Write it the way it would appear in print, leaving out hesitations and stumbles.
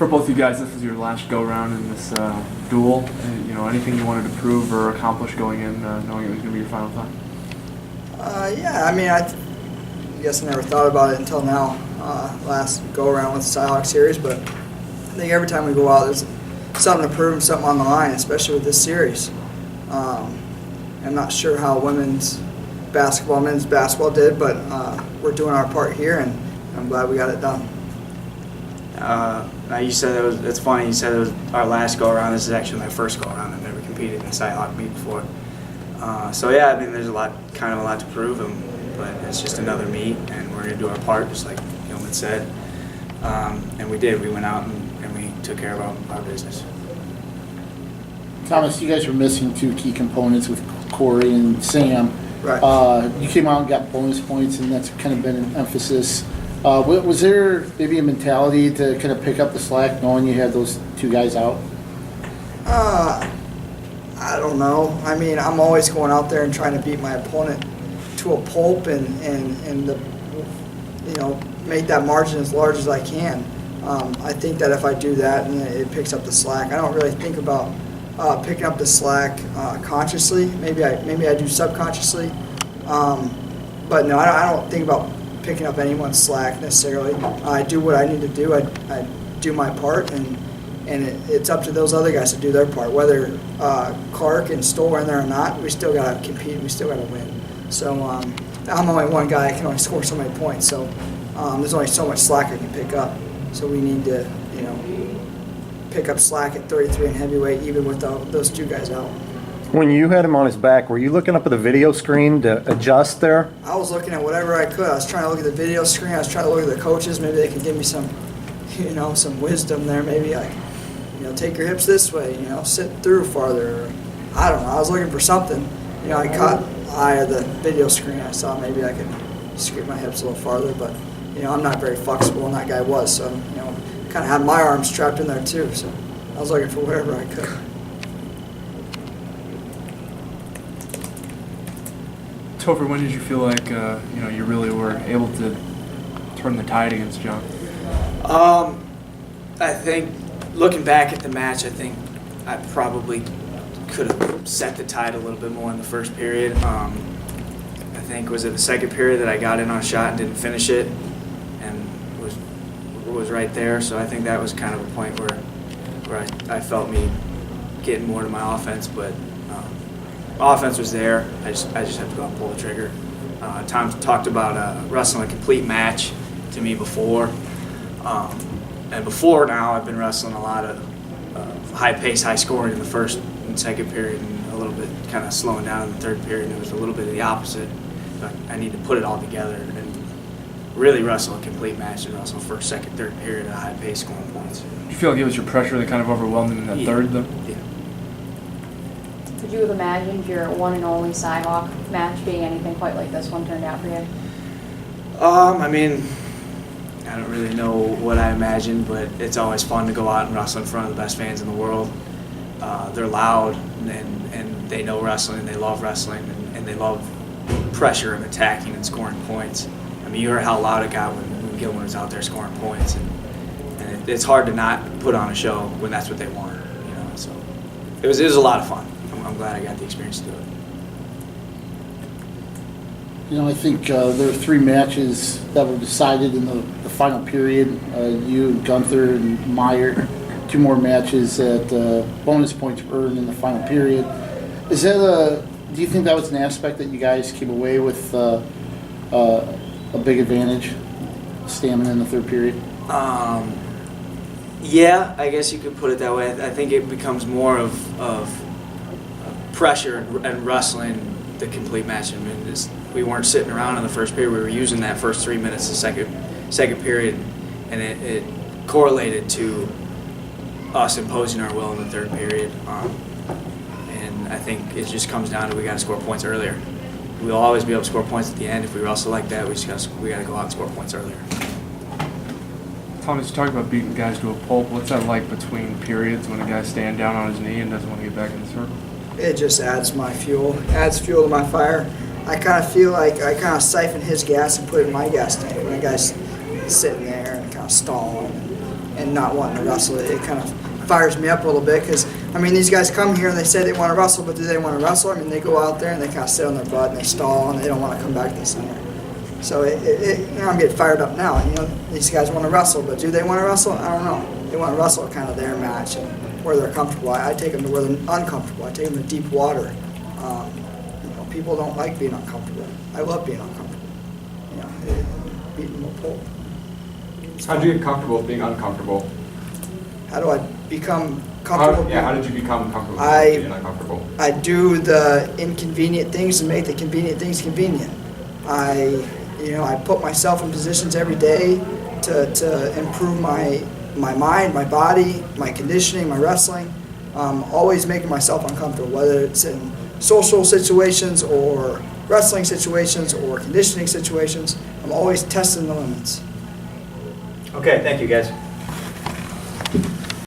For both you guys, this was your last go-round in this duel. Anything you wanted to prove or accomplish going in, knowing it was going to be your final time? Yeah, I mean, I guess I never thought about it until now, last go-around with the Cy-Hawk series, but I think every time we go out, there's something to prove and something on the line, especially with this series. I'm not sure how men's basketball did, but we're doing our part here, and I'm glad we got it done. You said it's funny. You said it was our last go around. This is actually my first go around. I've never competed in a Cy-Hawk meet before. So yeah, I mean, there's a lot to prove, but it's just another meet, and we're gonna do our part, just like Gilman said. And we did. We went out and we took care of our business. Thomas, you guys were missing two key components with Corey and Sam. Right. You came out and got bonus points, and that's kind of been an emphasis. Was there maybe a mentality to kind of pick up the slack knowing you had those two guys out? I don't know. I mean, I'm always going out there and trying to beat my opponent to a pulp and make that margin as large as I can. I think that if I do that, and it picks up the slack. I don't really think about picking up the slack consciously. Maybe I do subconsciously, but no, I don't think about picking up anyone's slack necessarily. I do what I need to do. I do my part, and it's up to those other guys to do their part. Whether Clark and Stoll are in there or not, we still got to compete. We still got to win. So I'm only one guy. I can only score so many points. So there's only so much slack I can pick up. So we need to, pick up slack at 33 and heavyweight, even with those two guys out. When you had him on his back, were you looking up at the video screen to adjust there? I was looking at whatever I could. I was trying to look at the video screen. I was trying to look at the coaches. Maybe they can give me some, some wisdom there. Maybe like, take your hips this way. Sit through farther. I don't know. I was looking for something. I caught the eye of the video screen. I saw maybe I could scoot my hips a little farther, but I'm not very flexible, and that guy was. So kind of had my arms trapped in there too. So I was looking for whatever I could. Topher, when did you feel like you really were able to turn the tide against John? I think looking back at the match, I think I probably could have set the tide a little bit more in the first period. I think was it the second period that I got in on a shot and didn't finish it, and was right there. So I think that was kind of a point where I felt me getting more to my offense, but. Offense was there. I just have to go out and pull the trigger. Tom talked about wrestling a complete match to me before. And before now, I've been wrestling a lot of high pace, high scoring in the first and second period, and a little bit kind of slowing down in the third period. And it was a little bit of the opposite. But I need to put it all together and really wrestle a complete match and wrestle first, second, third period at a high pace, scoring points. Do you feel like it was your pressure that kind of overwhelmed him in that third, though? Yeah. Could you have imagined your one and only Cy-Hawk match being anything quite like this one turned out for you? I mean, I don't really know what I imagined, but it's always fun to go out and wrestle in front of the best fans in the world. They're loud, and they know wrestling, and they love wrestling, and they love pressure and attacking and scoring points. I mean, you heard how loud it got when Gilman was out there scoring points, and it's hard to not put on a show when that's what they want. So it was a lot of fun. I'm glad I got the experience to do it. I think there were three matches that were decided in the final period. You and Gunther and Meyer, two more matches at bonus points earned in the final period. Is that do you think that was an aspect that you guys came away with a big advantage, stamina in the third period? Yeah, I guess you could put it that way. I think it becomes more of pressure and wrestling the complete match. I mean, we weren't sitting around in the first period. We were using that first 3 minutes of second period, and it correlated to us imposing our will in the third period. And I think it just comes down to we got to score points earlier. We'll always be able to score points at the end. If we wrestle like that, we got to go out and score points earlier. Thomas, you talked about beating guys to a pulp. What's that like between periods when a guy's staying down on his knee and doesn't want to get back in the circle? It just adds fuel to my fire. I kind of feel like I kind of siphon his gas and put it in my gas tank when a guy's sitting there and kind of stalling. and not wanting to wrestle. It kind of fires me up a little bit because, I mean, these guys come here and they say they want to wrestle, but do they want to wrestle? I mean, they go out there and they kind of sit on their butt and they stall and they don't want to come back to the center. So I'm getting fired up now. These guys want to wrestle, but do they want to wrestle? I don't know. They want to wrestle kind of their match and where they're comfortable. I take them to where they're uncomfortable. I take them to deep water. People don't like being uncomfortable. I love being uncomfortable. Beating them a pole. How did you get comfortable with being uncomfortable? How do I become comfortable? How did you become comfortable with being uncomfortable? I do the inconvenient things and make the convenient things convenient. I put myself in positions every day to improve my mind, my body, my conditioning, my wrestling. Always making myself uncomfortable, whether it's in social situations or wrestling situations or conditioning situations. I'm always testing the limits. Okay, thank you, guys.